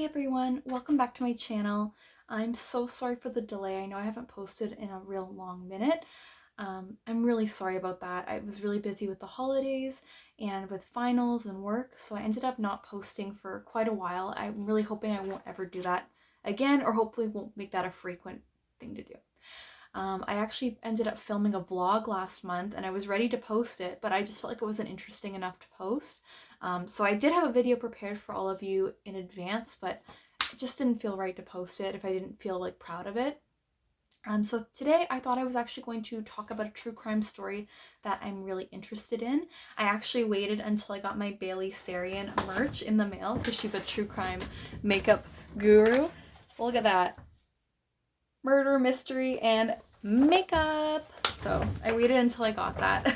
Hey everyone, welcome back to my channel. I'm so sorry for the delay. I know I haven't posted in a real long minute. I'm really sorry about that. I was really busy with the holidays and with finals and work, so I ended up not posting for quite a while. I'm really hoping I won't ever do that again, or hopefully won't make that a frequent thing to do. I actually ended up filming a vlog last month and I was ready to post it, but I just felt like it wasn't interesting enough to post. So I did have a video prepared for all of you in advance, but it just didn't feel right to post it if I didn't feel like proud of it. So today I thought I was actually going to talk about a true crime story that I'm really interested in. I actually waited until I got my Bailey Sarian merch in the mail because she's a true crime makeup guru. Look at that. Murder, mystery, and makeup. So I waited until I got that.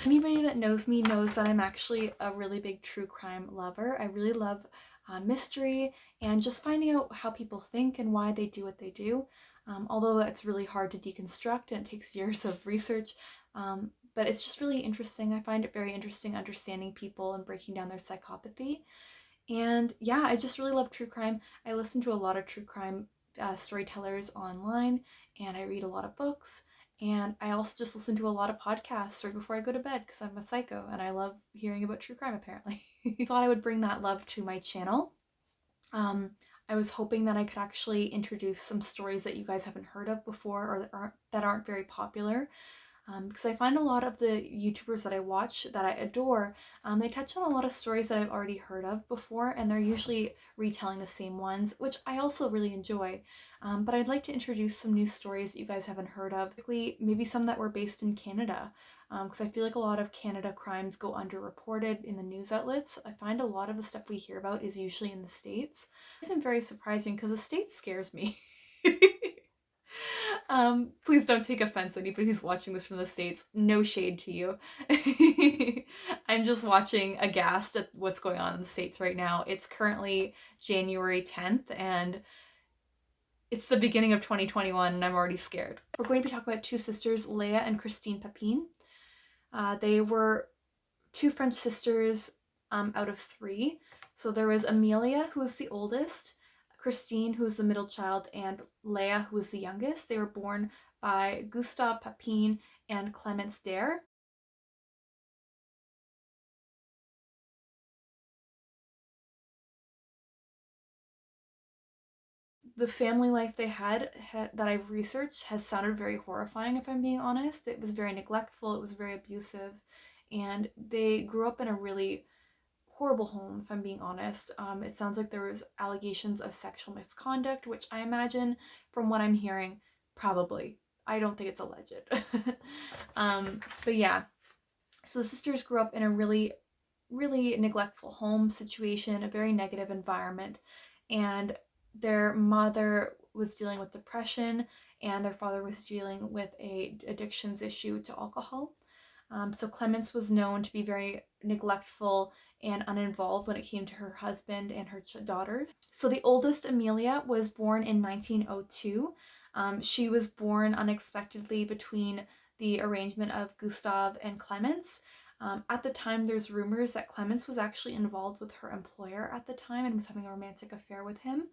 Anybody that knows me knows that I'm actually a really big true crime lover. I really love mystery and just finding out how people think and why they do what they do. Although it's really hard to deconstruct and it takes years of research. But it's just really interesting. I find it very interesting understanding people and breaking down their psychopathy. And yeah, I just really love true crime. I listen to a lot of true crime storytellers online, and I read a lot of books. And I also just listen to a lot of podcasts right before I go to bed because I'm a psycho and I love hearing about true crime apparently. Thought I would bring that love to my channel. Um, I was hoping that I could actually introduce some stories that you guys haven't heard of before or that aren't very popular. Because I find a lot of the YouTubers that I watch that I adore, they touch on a lot of stories that I've already heard of before, and they're usually retelling the same ones, which I also really enjoy. But I'd like to introduce some new stories that you guys haven't heard of, maybe some that were based in Canada, because I feel like a lot of Canada crimes go underreported in the news outlets. I find a lot of the stuff we hear about is usually in the States. This isn't very surprising because the States scares me. Please don't take offense, anybody who's watching this from the States. No shade to you. I'm just watching aghast at what's going on in the States right now. It's currently January 10th and it's the beginning of 2021 and I'm already scared. We're going to be talking about two sisters, Lea and Christine Papin. They were two French sisters out of three. So there was Amelia, who was the oldest, Christine, who was the middle child, and Lea, who was the youngest. They were born by Gustave Papin and Clemence Dare. The family life they had that I've researched has sounded very horrifying, if I'm being honest. It was very neglectful, it was very abusive, and they grew up in a really horrible home, if I'm being honest. It sounds like there was allegations of sexual misconduct, which I imagine, from what I'm hearing, probably. I don't think it's alleged. But yeah, so the sisters grew up in a really, really neglectful home situation, a very negative environment, and their mother was dealing with depression, and their father was dealing with a addictions issue to alcohol. So Clemence was known to be very neglectful and uninvolved when it came to her husband and her daughters. So the oldest, Amelia, was born in 1902. She was born unexpectedly between the arrangement of Gustave and Clemence. At the time, there's rumors that Clemence was actually involved with her employer at the time and was having a romantic affair with him.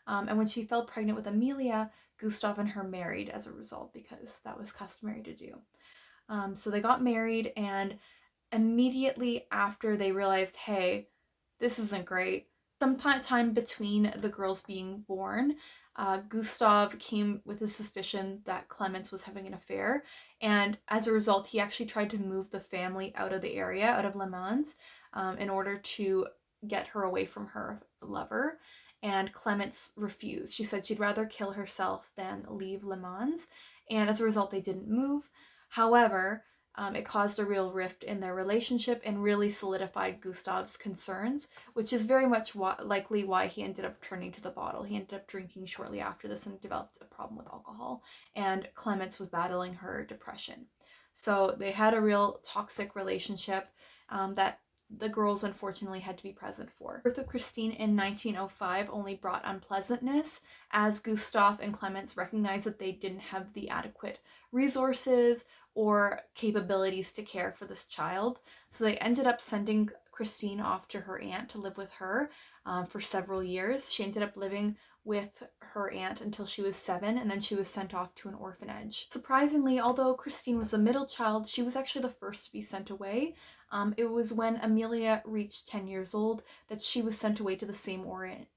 And when she fell pregnant with Amelia, Gustave and her married as a result because that was customary to do. So they got married, and immediately after they realized, hey, this isn't great, some time between the girls being born, Gustave came with a suspicion that Clemence was having an affair, and as a result, he actually tried to move the family out of the area, out of Le Mans, in order to get her away from her lover. And Clemence refused. She said she'd rather kill herself than leave Le Mans, and as a result, they didn't move. However, it caused a real rift in their relationship and really solidified Gustave's concerns, which is very much likely why he ended up turning to the bottle. He ended up drinking shortly after this and developed a problem with alcohol, and Clemence was battling her depression. So they had a real toxic relationship that the girls unfortunately had to be present for. The birth of Christine in 1905 only brought unpleasantness, as Gustave and Clemence recognized that they didn't have the adequate resources or capabilities to care for this child. So they ended up sending Christine off to her aunt to live with her. for several years. She ended up living with her aunt until she was 7, and then she was sent off to an orphanage. Surprisingly, although Christine was the middle child, she was actually the first to be sent away. It was when Amelia reached 10 years old that she was sent away to the same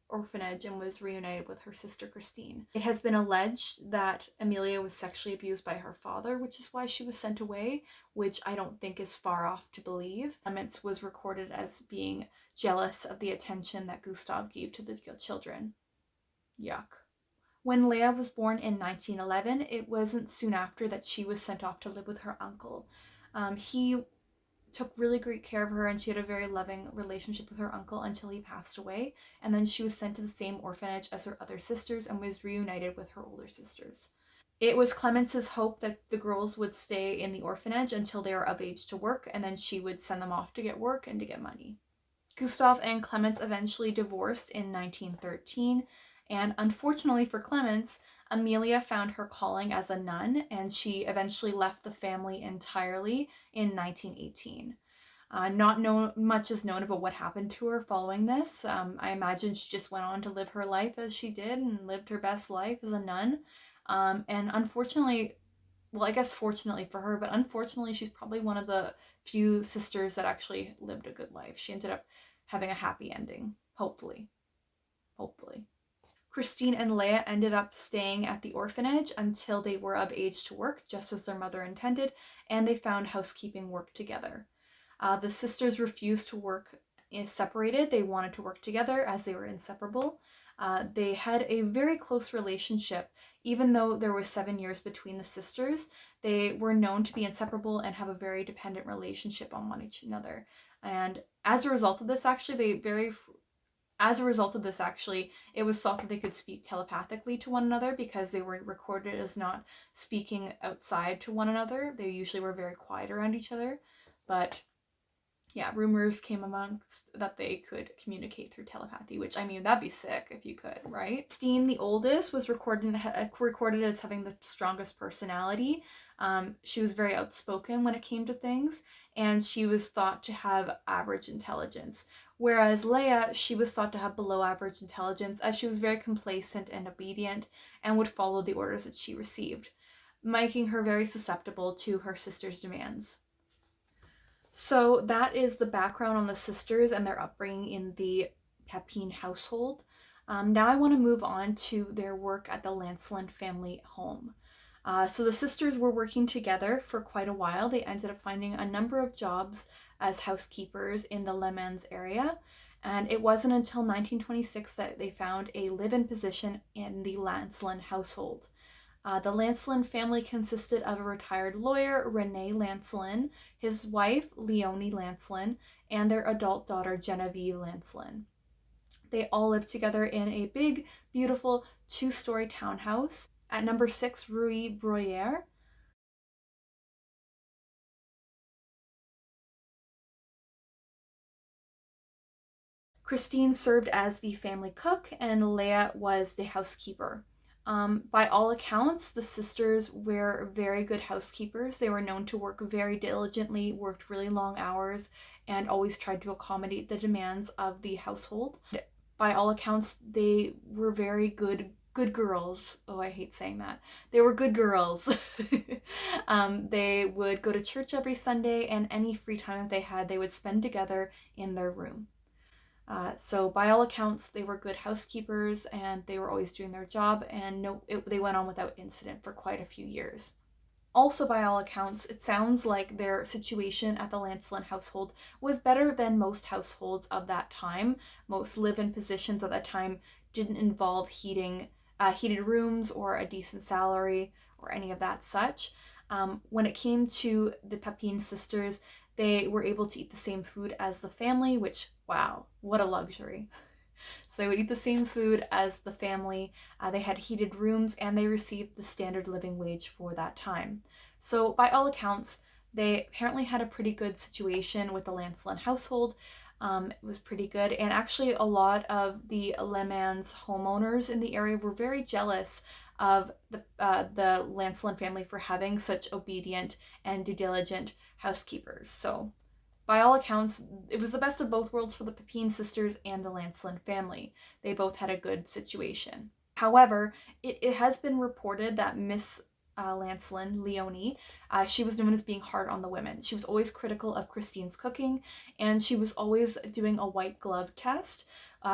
orphanage and was reunited with her sister Christine. It has been alleged that Amelia was sexually abused by her father, which is why she was sent away, which I don't think is far off to believe. Clemence was recorded as being jealous of the attention that Gustave gave to the children. Yuck. When Lea was born in 1911, it wasn't soon after that she was sent off to live with her uncle. He took really great care of her, and she had a very loving relationship with her uncle until he passed away. And then she was sent to the same orphanage as her other sisters and was reunited with her older sisters. It was Clemence's hope that the girls would stay in the orphanage until they were of age to work, and then she would send them off to get work and to get money. Gustave and Clemence eventually divorced in 1913, and unfortunately for Clemence, Amelia found her calling as a nun, and she eventually left the family entirely in 1918. Not much is known about what happened to her following this. I imagine she just went on to live her life as she did and lived her best life as a nun. And unfortunately, well, I guess fortunately for her, but unfortunately, she's probably one of the few sisters that actually lived a good life. She ended up having a happy ending, hopefully. Hopefully. Christine and Lea ended up staying at the orphanage until they were of age to work, just as their mother intended, and they found housekeeping work together. The sisters refused to work separated. They wanted to work together as they were inseparable. They had a very close relationship. Even though there was 7 years between the sisters, they were known to be inseparable and have a very dependent relationship on one another. And as a result of this, it was thought that they could speak telepathically to one another because they were recorded as not speaking outside to one another. They usually were very quiet around each other. But yeah, rumors came amongst that they could communicate through telepathy, which, I mean, that'd be sick if you could, right? Christine, the oldest, was recorded as having the strongest personality. She was very outspoken when it came to things, and she was thought to have average intelligence. Whereas Lea, she was thought to have below average intelligence, as she was very complacent and obedient and would follow the orders that she received, making her very susceptible to her sister's demands. So that is the background on the sisters and their upbringing in the Papin household. Now I want to move on to their work at the Lancelin family home. So the sisters were working together for quite a while. They ended up finding a number of jobs as housekeepers in the Le Mans area. And it wasn't until 1926 that they found a live-in position in the Lancelin household. The Lancelin family consisted of a retired lawyer, Renee Lancelin, his wife, Leonie Lancelin, and their adult daughter, Genevieve Lancelin. They all lived together in a big, beautiful 2-story townhouse at number 6 Rue Bruyere. Christine served as the family cook, and Lea was the housekeeper. By all accounts, the sisters were very good housekeepers. They were known to work very diligently, worked really long hours, and always tried to accommodate the demands of the household. By all accounts, they were very good girls. Oh, I hate saying that. They were good girls. They would go to church every Sunday, and any free time that they had, they would spend together in their room. So by all accounts, they were good housekeepers and they were always doing their job, and they went on without incident for quite a few years. Also, by all accounts, it sounds like their situation at the Lancelin household was better than most households of that time. Most live-in positions at that time didn't involve heated rooms or a decent salary or any of that such. When it came to the Papin sisters, they were able to eat the same food as the family, which, wow, what a luxury. So they would eat the same food as the family. They had heated rooms and they received the standard living wage for that time. So, by all accounts, they apparently had a pretty good situation with the Lancelin household. It was pretty good, and actually, a lot of the Le Mans homeowners in the area were very jealous of the Lancelin family for having such obedient and due diligent housekeepers. So, By all accounts, it was the best of both worlds for the Papin sisters and the Lancelin family. They both had a good situation. However, it has been reported that Miss Lancelin, Leonie, she was known as being hard on the women. She was always critical of Christine's cooking, and she was always doing a white glove test,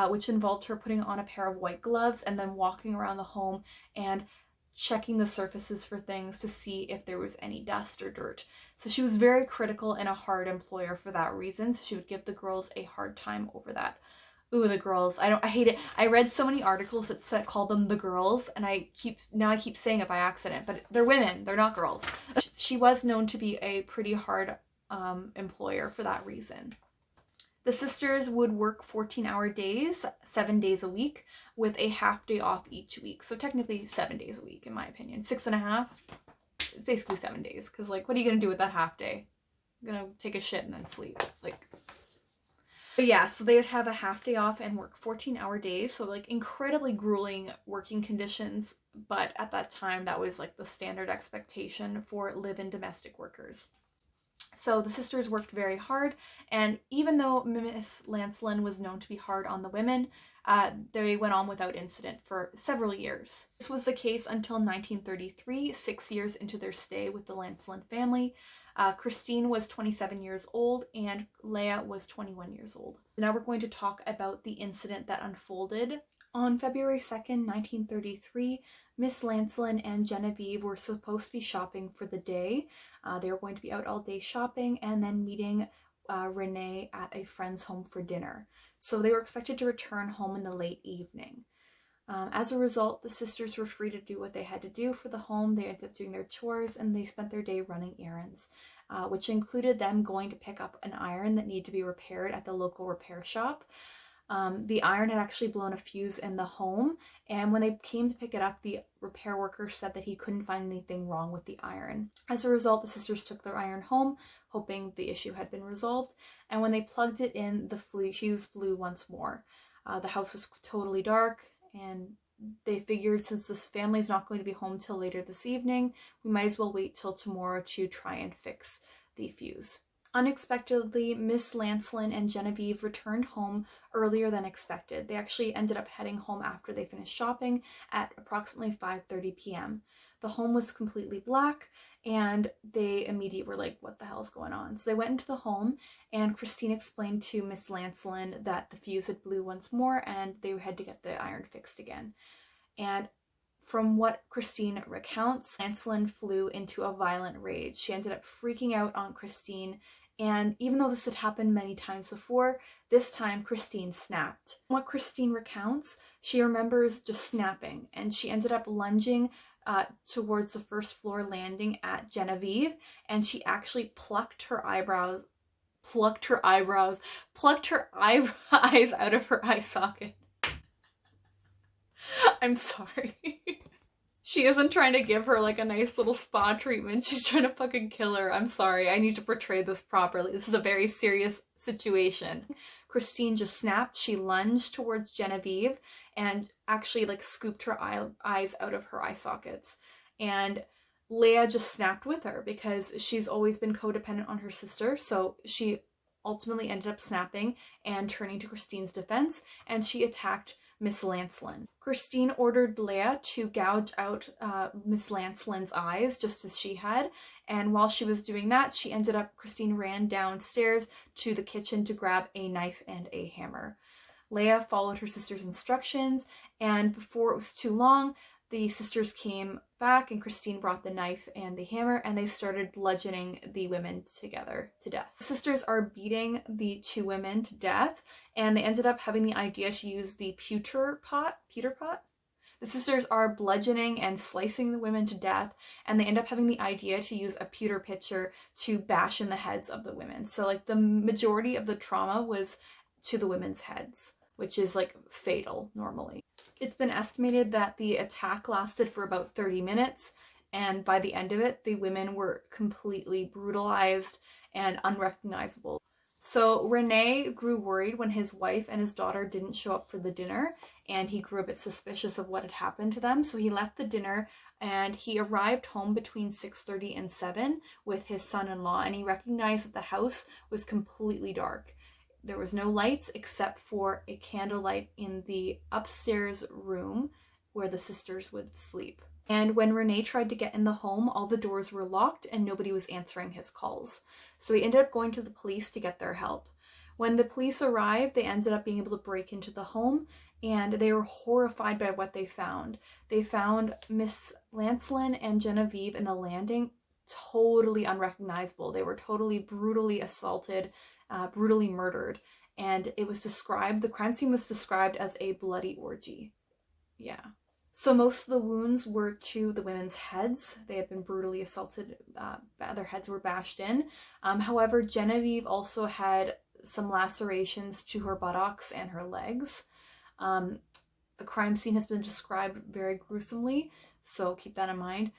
which involved her putting on a pair of white gloves and then walking around the home and checking the surfaces for things to see if there was any dust or dirt. So she was very critical and a hard employer for that reason. So she would give the girls a hard time over that. Ooh, the girls. I hate it. I read so many articles that call them the girls, and I keep saying it by accident, but they're women. They're not girls. She was known to be a pretty hard employer for that reason. The sisters would work 14-hour days, 7 days a week, with a half day off each week. So technically 7 days a week, in my opinion. 6.5, it's basically 7 days. Because, like, what are you going to do with that half day? I'm going to take a shit and then sleep. Like, but yeah, so they would have a half day off and work 14-hour days. So, like, incredibly grueling working conditions. But at that time, that was, like, the standard expectation for live-in domestic workers. So the sisters worked very hard, and even though Miss Lancelin was known to be hard on the women, they went on without incident for several years. This was the case until 1933, 6 years into their stay with the Lancelin family. Christine was 27 years old and Lea was 21 years old. Now we're going to talk about the incident that unfolded. On February 2nd, 1933, Miss Lancelin and Genevieve were supposed to be shopping for the day. They were going to be out all day shopping and then meeting Renee at a friend's home for dinner. So they were expected to return home in the late evening. As a result, the sisters were free to do what they had to do for the home. They ended up doing their chores and they spent their day running errands, which included them going to pick up an iron that needed to be repaired at the local repair shop. The iron had actually blown a fuse in the home, and when they came to pick it up, the repair worker said that he couldn't find anything wrong with the iron. As a result, the sisters took their iron home, hoping the issue had been resolved, and when they plugged it in, the fuse blew once more. The house was totally dark, and they figured since this family is not going to be home till later this evening, we might as well wait till tomorrow to try and fix the fuse. Unexpectedly, Miss Lancelin and Genevieve returned home earlier than expected. They actually ended up heading home after they finished shopping at approximately 5:30 p.m. The home was completely black, and they immediately were like, what the hell is going on? So they went into the home, and Christine explained to Miss Lancelin that the fuse had blew once more, and they had to get the iron fixed again. And from what Christine recounts, Lancelin flew into a violent rage. She ended up freaking out on Christine, and even though this had happened many times before, this time Christine snapped. What Christine recounts, she remembers just snapping, and she ended up lunging towards the first floor landing at Genevieve, and she actually plucked her eyes out of her eye socket. I'm sorry. She isn't trying to give her like a nice little spa treatment. She's trying to fucking kill her. I'm sorry. I need to portray this properly. This is a very serious situation. Christine just snapped. She lunged towards Genevieve and actually like scooped her eyes out of her eye sockets. And Lea just snapped with her because she's always been codependent on her sister. So she ultimately ended up snapping and turning to Christine's defense, and she attacked Miss Lancelin. Christine ordered Lea to gouge out Miss Lancelin's eyes, just as she had, and while she was doing that, Christine ran downstairs to the kitchen to grab a knife and a hammer. Lea followed her sister's instructions, and before it was too long, the sisters came back and Christine brought the knife and the hammer, and they started bludgeoning the women together to death. The sisters are beating the two women to death, and they ended up having the idea to use the pewter pot. The sisters are bludgeoning and slicing the women to death, and they end up having the idea to use a pewter pitcher to bash in the heads of the women. So like the majority of the trauma was to the women's heads, which is like fatal normally. It's been estimated that the attack lasted for about 30 minutes, and by the end of it, the women were completely brutalized and unrecognizable. So Rene grew worried when his wife and his daughter didn't show up for the dinner, and he grew a bit suspicious of what had happened to them. So he left the dinner and he arrived home between 6:30 and 7 with his son-in-law, and he recognized that the house was completely dark. There was no lights except for a candlelight in the upstairs room where the sisters would sleep. And when Rene tried to get in the home, all the doors were locked and nobody was answering his calls. So he ended up going to the police to get their help. When the police arrived, they ended up being able to break into the home, and they were horrified by what they found. They found Miss Lancelin and Genevieve in the landing totally unrecognizable. They were totally brutally assaulted, brutally murdered, and it was described, the crime scene was described as a bloody orgy. Yeah. So most of the wounds were to the women's heads. They had been brutally assaulted. Their heads were bashed in. However, Genevieve also had some lacerations to her buttocks and her legs. The crime scene has been described very gruesomely, so keep that in mind.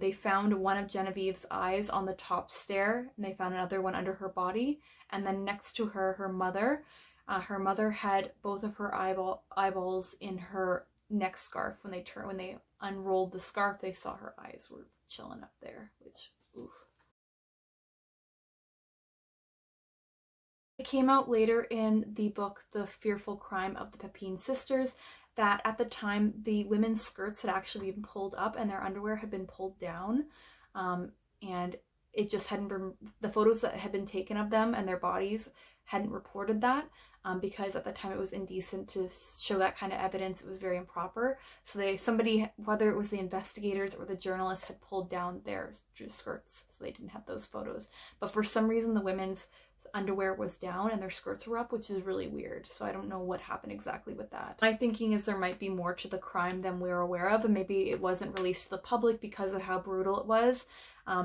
They found one of Genevieve's eyes on the top stair, and they found another one under her body. And then next to her, her mother. Her mother had both of her eyeballs in her neck scarf. When they unrolled the scarf, they saw her eyes were chilling up there, which, oof. It came out later in the book The Fearful Crime of the Papin Sisters that at the time the women's skirts had actually been pulled up and their underwear had been pulled down, and it just hadn't been, the photos that had been taken of them and their bodies hadn't reported that, because at the time it was indecent to show that kind of evidence. It was very improper. So somebody, whether it was the investigators or the journalists, had pulled down their skirts, so they didn't have those photos. But for some reason the women's underwear was down and their skirts were up, which is really weird. So I don't know what happened exactly with that. My thinking is there might be more to the crime than we're aware of, and maybe it wasn't released to the public because of how brutal it was.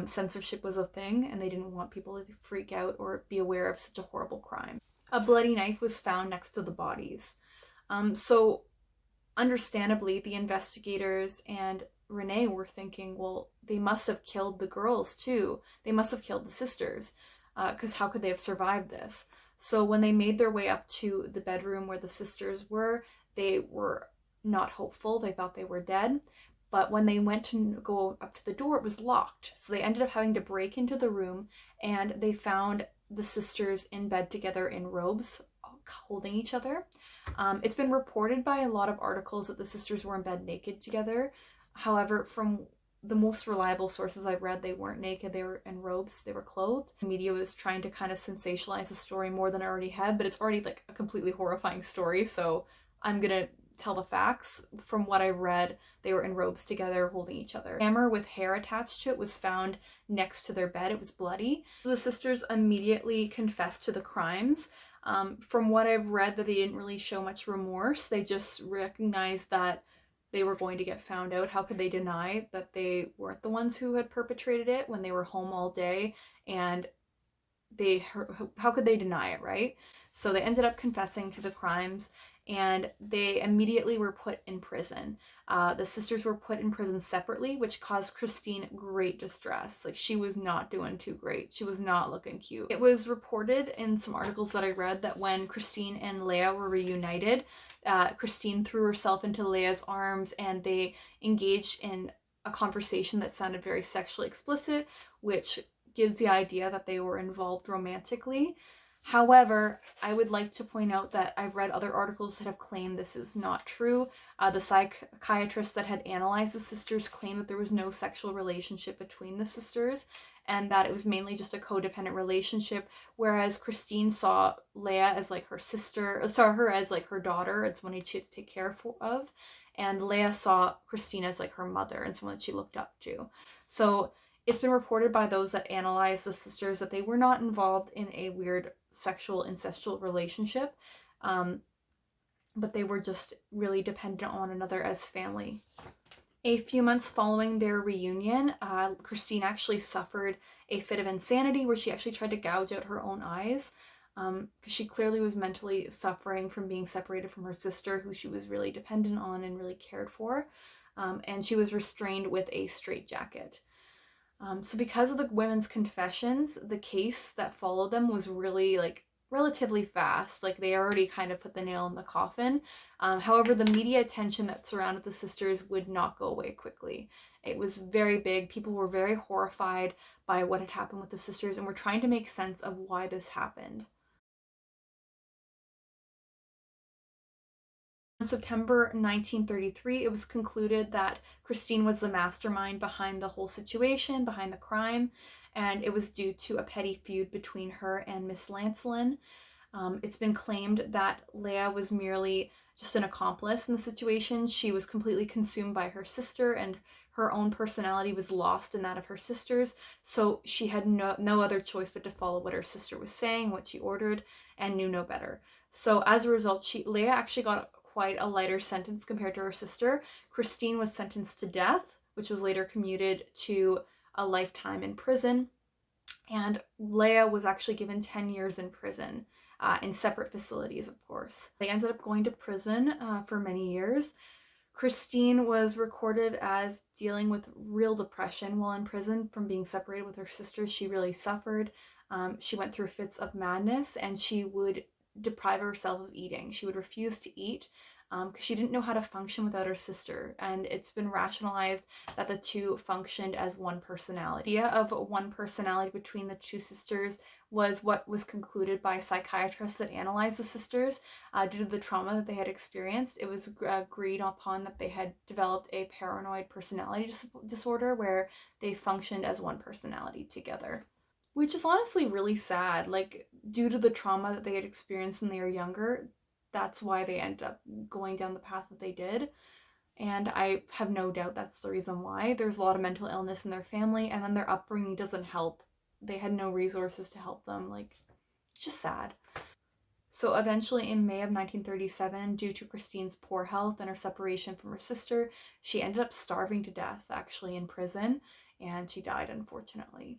Censorship was a thing and they didn't want people to freak out or be aware of such a horrible crime. A bloody knife was found next to the bodies. So understandably, the investigators and Rene were thinking, well, they must have killed the girls too. They must have killed the sisters, because how could they have survived this? So when they made their way up to the bedroom where the sisters were, they were not hopeful. They thought they were dead. But when they went to go up to the door, it was locked. So they ended up having to break into the room, and they found the sisters in bed together in robes, holding each other. It's been reported by a lot of articles that the sisters were in bed naked together. However, from the most reliable sources I've read, they weren't naked, they were in robes, they were clothed. The media was trying to kind of sensationalize the story more than it already had, but it's already like a completely horrifying story, so I'm gonna tell the facts. From what I read, they were in robes together holding each other. A hammer with hair attached to it was found next to their bed. It was bloody. The sisters immediately confessed to the crimes. From what I've read, that they didn't really show much remorse. They just recognized that they were going to get found out. How could they deny that they weren't the ones who had perpetrated it when they were home all day? And how could they deny it, right? So they ended up confessing to the crimes, and they immediately were put in prison. The sisters were put in prison separately, which caused Christine great distress. Like, she was not doing too great. She was not looking cute. It was reported in some articles that I read that when Christine and Lea were reunited, Christine threw herself into Lea's arms and they engaged in a conversation that sounded very sexually explicit, which gives the idea that they were involved romantically. However, I would like to point out that I've read other articles that have claimed this is not true. The psychiatrist that had analyzed the sisters claimed that there was no sexual relationship between the sisters and that it was mainly just a codependent relationship, whereas Christine saw Lea as like her sister, saw her as like her daughter and someone she had to take care of, and Lea saw Christine as like her mother and someone that she looked up to. So it's been reported by those that analyze the sisters that they were not involved in a weird sexual incestual relationship, but they were just really dependent on one another as family. A few months following their reunion, Christine actually suffered a fit of insanity where she actually tried to gouge out her own eyes, because she clearly was mentally suffering from being separated from her sister, who she was really dependent on and really cared for, and she was restrained with a straitjacket. So because of the women's confessions, the case that followed them was really like relatively fast. Like they already kind of put the nail in the coffin. However, the media attention that surrounded the sisters would not go away quickly. It was very big. People were very horrified by what had happened with the sisters and were trying to make sense of why this happened. In September 1933, it was concluded that Christine was the mastermind behind the whole situation, behind the crime, and it was due to a petty feud between her and Miss Lancelin. It's been claimed that Lea was merely just an accomplice in the situation. She was completely consumed by her sister, and her own personality was lost in that of her sister's. So she had no other choice but to follow what her sister was saying, what she ordered, and knew no better. So as a result, Lea actually got quite a lighter sentence compared to her sister. Christine was sentenced to death, which was later commuted to a lifetime in prison. And Lea was actually given 10 years in prison, in separate facilities, of course. They ended up going to prison for many years. Christine was recorded as dealing with real depression while in prison from being separated with her sisters. She really suffered. She went through fits of madness, and she would deprive herself of eating. She would refuse to eat because she didn't know how to function without her sister. And it's been rationalized that the two functioned as one personality. The idea of one personality between the two sisters was what was concluded by psychiatrists that analyzed the sisters. Due to the trauma that they had experienced, it was agreed upon that they had developed a paranoid personality disorder where they functioned as one personality together. Which is honestly really sad. Like, due to the trauma that they had experienced when they were younger, that's why they ended up going down the path that they did. And I have no doubt that's the reason why. There's a lot of mental illness in their family, and then their upbringing doesn't help. They had no resources to help them. Like, it's just sad. So eventually, in May of 1937, due to Christine's poor health and her separation from her sister, she ended up starving to death, actually, in prison, and she died, unfortunately.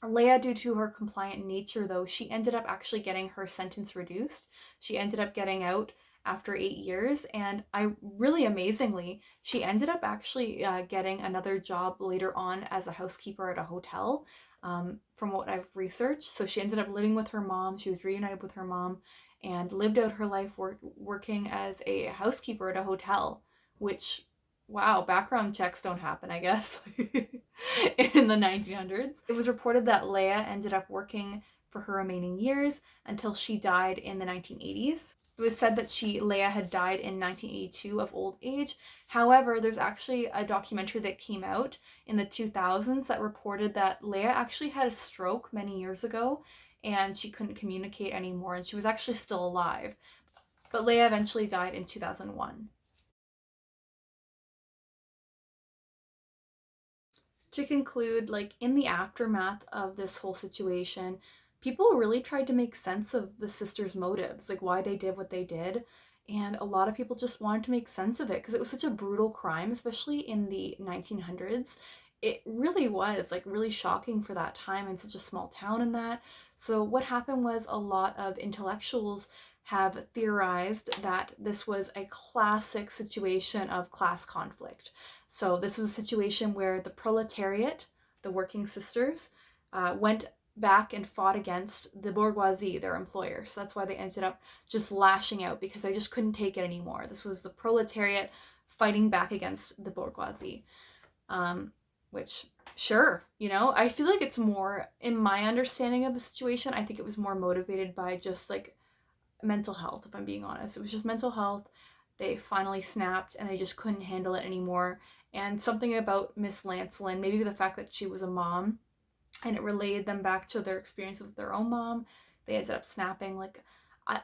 Lea, due to her compliant nature, though, she ended up actually getting her sentence reduced. She ended up getting out after 8 years, and I really amazingly, she ended up actually getting another job later on as a housekeeper at a hotel. From what I've researched, so she ended up living with her mom. She was reunited with her mom, and lived out her life working as a housekeeper at a hotel, which wow, background checks don't happen, I guess, in the 1900s. It was reported that Lea ended up working for her remaining years until she died in the 1980s. It was said that Lea had died in 1982 of old age. However, there's actually a documentary that came out in the 2000s that reported that Lea actually had a stroke many years ago and she couldn't communicate anymore, and she was actually still alive. But Lea eventually died in 2001. To conclude, like in the aftermath of this whole situation, people really tried to make sense of the sisters' motives, like why they did what they did. And a lot of people just wanted to make sense of it because it was such a brutal crime, especially in the 1900s. It really was like really shocking for that time in such a small town and that. So, what happened was a lot of intellectuals have theorized that this was a classic situation of class conflict. So this was a situation where the proletariat, the working sisters, went back and fought against the bourgeoisie, their employer. So that's why they ended up just lashing out because they just couldn't take it anymore. This was the proletariat fighting back against the bourgeoisie. Um, which, sure, I feel like it's more, in my understanding of the situation, I think it was more motivated by just like mental health, if I'm being honest. It was just mental health. They finally snapped and they just couldn't handle it anymore. And something about Miss Lancelin, maybe the fact that she was a mom and it related them back to their experience with their own mom, they ended up snapping. Like,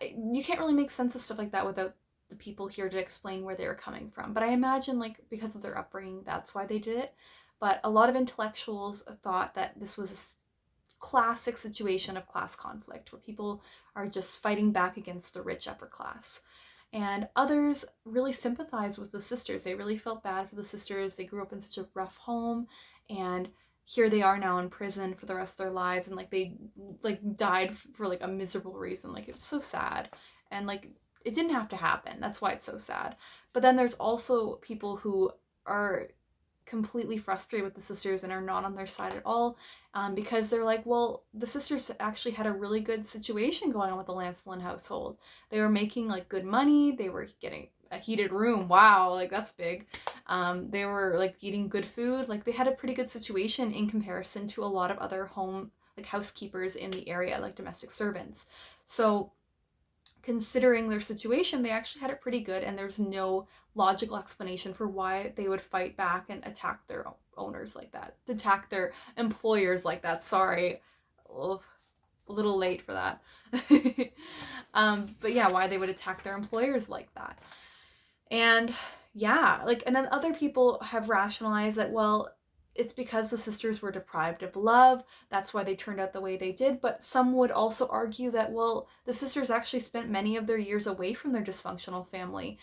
you can't really make sense of stuff like that without the people here to explain where they were coming from. But I imagine, like, because of their upbringing, that's why they did it. But a lot of intellectuals thought that this was a classic situation of class conflict where people are just fighting back against the rich upper class. And others really sympathized with the sisters. They really felt bad for the sisters. They grew up in such a rough home, and here they are now in prison for the rest of their lives, and like they like died for like a miserable reason. Like, it's so sad. And like, it didn't have to happen. That's why it's so sad. But then there's also people who are completely frustrated with the sisters and are not on their side at all, because they're like, well, the sisters actually had a really good situation going on with the Lancelin household. They were making like good money. They were getting a heated room. Wow, like that's big. They were like eating good food. Like they had a pretty good situation in comparison to a lot of other home like housekeepers in the area, like domestic servants. So considering their situation, they actually had it pretty good, and there's no logical explanation for why they would fight back and attack their owners like that, attack their employers like that. Sorry, oh, a little late for that. But yeah, why they would attack their employers like that. And yeah, like, and then other people have rationalized that, well, it's because the sisters were deprived of love. That's why they turned out the way they did. But some would also argue that, well, the sisters actually spent many of their years away from their dysfunctional family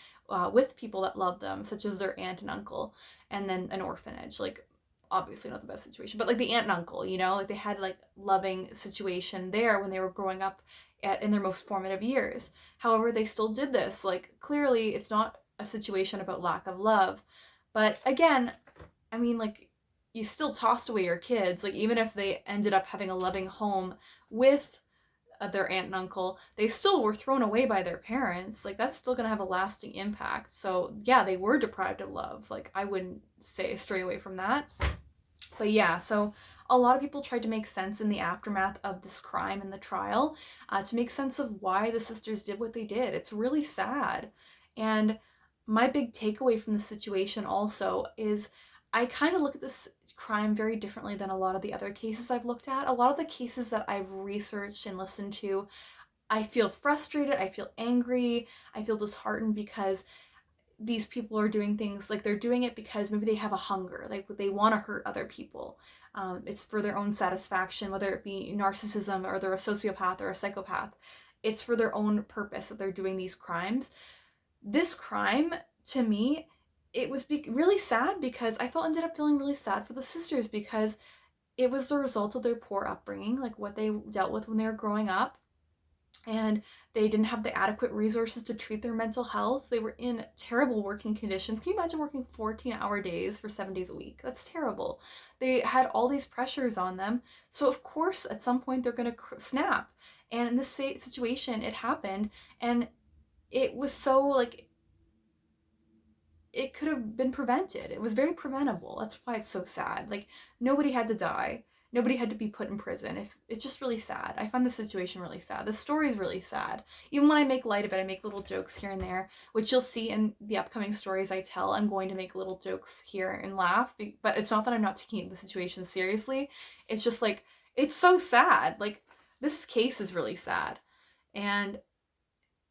with people that loved them, such as their aunt and uncle, and then an orphanage. Like, obviously not the best situation, but like the aunt and uncle, you know, like they had like loving situation there when they were growing up in their most formative years. However, they still did this. Like, clearly, it's not a situation about lack of love. But again, I mean, like, you still tossed away your kids. Like, even if they ended up having a loving home with their aunt and uncle, they still were thrown away by their parents. Like, that's still gonna have a lasting impact. So, yeah, they were deprived of love. Like, I wouldn't say stray away from that. But yeah, so a lot of people tried to make sense in the aftermath of this crime and the trial, to make sense of why the sisters did what they did. It's really sad. And my big takeaway from the situation also is I kind of look at this crime very differently than a lot of the other cases I've looked at. A lot of the cases that I've researched and listened to, I feel frustrated, I feel angry, I feel disheartened because these people are doing things like they're doing it because maybe they have a hunger, like they want to hurt other people. It's for their own satisfaction, whether it be narcissism or they're a sociopath or a psychopath. It's for their own purpose that they're doing these crimes. This crime, to me, it was really sad because I felt ended up feeling really sad for the sisters because it was the result of their poor upbringing, like what they dealt with when they were growing up, and they didn't have the adequate resources to treat their mental health. They were in terrible working conditions. Can you imagine working 14-hour days for 7 days a week? That's terrible. They had all these pressures on them. So, of course, at some point, they're going to snap. And in this situation, it happened. And it was so, like, it could have been prevented. It was very preventable. That's why it's so sad. Like, nobody had to die. Nobody had to be put in prison. If it's just really sad. I find the situation really sad. The story is really sad. Even when I make light of it, I make little jokes here and there, which you'll see in the upcoming stories I tell. I'm going to make little jokes here and laugh, but it's not that I'm not taking the situation seriously. It's just like, it's so sad. Like, this case is really sad. And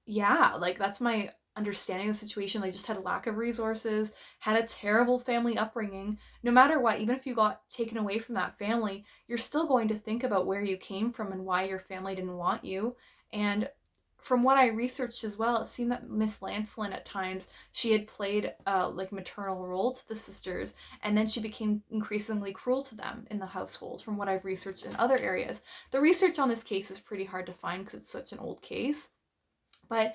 yeah, like that's my understanding of the situation. They just had a lack of resources, had a terrible family upbringing. No matter what, even if you got taken away from that family, you're still going to think about where you came from and why your family didn't want you. And from what I researched as well, it seemed that Miss Lancelin at times she had played like maternal role to the sisters, and then she became increasingly cruel to them in the household. From what I've researched in other areas, the research on this case is pretty hard to find because it's such an old case. But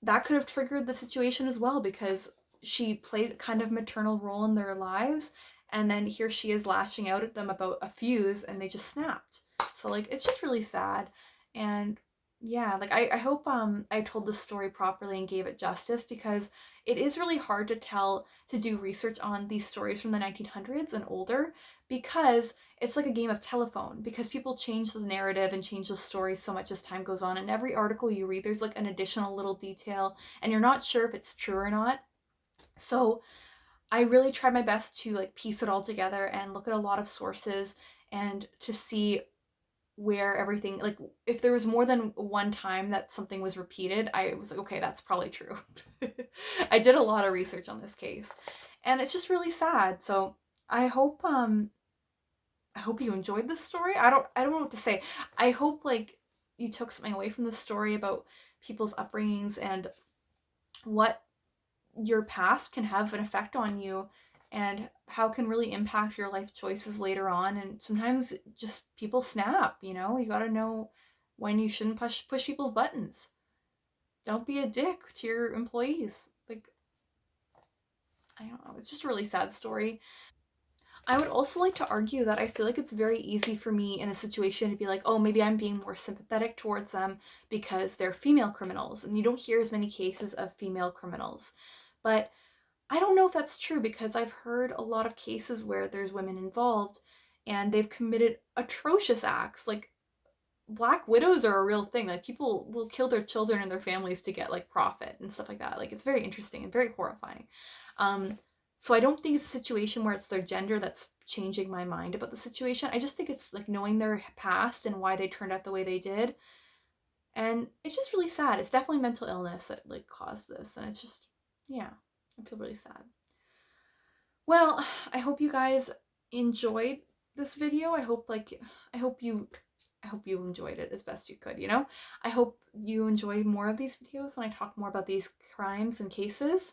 that could have triggered the situation as well because she played kind of maternal role in their lives, and then here she is lashing out at them about a fuse and they just snapped. So like it's just really sad. And yeah, like I hope I told this story properly and gave it justice because it is really hard to do research on these stories from the 1900s and older because it's like a game of telephone because people change the narrative and change the story so much as time goes on, and every article you read there's like an additional little detail and you're not sure if it's true or not. So I really tried my best to like piece it all together and look at a lot of sources and to see where everything, like if there was more than one time that something was repeated, I was like, okay, that's probably true. I did a lot of research on this case and it's just really sad. So I hope I hope you enjoyed this story. I don't know what to say. I hope like you took something away from this story about people's upbringings and what your past can have an effect on you and how it can really impact your life choices later on. And sometimes just people snap, you know? You got to know when you shouldn't push people's buttons. Don't be a dick to your employees. Like, I don't know. It's just a really sad story. I would also like to argue that I feel like it's very easy for me in a situation to be like, oh, maybe I'm being more sympathetic towards them because they're female criminals, and you don't hear as many cases of female criminals. But I don't know if that's true, because I've heard a lot of cases where there's women involved and they've committed atrocious acts. Like, black widows are a real thing. Like, people will kill their children and their families to get like profit and stuff like that. Like, it's very interesting and very horrifying. Um, so I don't think it's a situation where it's their gender that's changing my mind about the situation. I just think it's like knowing their past and why they turned out the way they did. And it's just really sad. It's definitely mental illness that like caused this, and it's just, yeah, I feel really sad. Well, I hope you guys enjoyed this video. I hope you enjoyed it as best you could, you know? I hope you enjoy more of these videos when I talk more about these crimes and cases.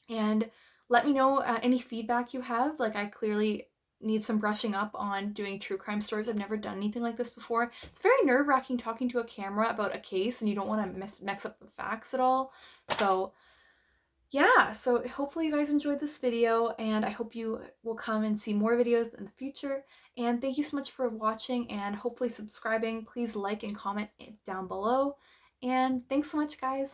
And let me know any feedback you have. Like, I clearly need some brushing up on doing true crime stories. I've never done anything like this before. It's very nerve-wracking talking to a camera about a case and you don't want to mix up the facts at all. So yeah, so hopefully you guys enjoyed this video, and I hope you will come and see more videos in the future. And thank you so much for watching and hopefully subscribing. Please like and comment down below. And thanks so much, guys.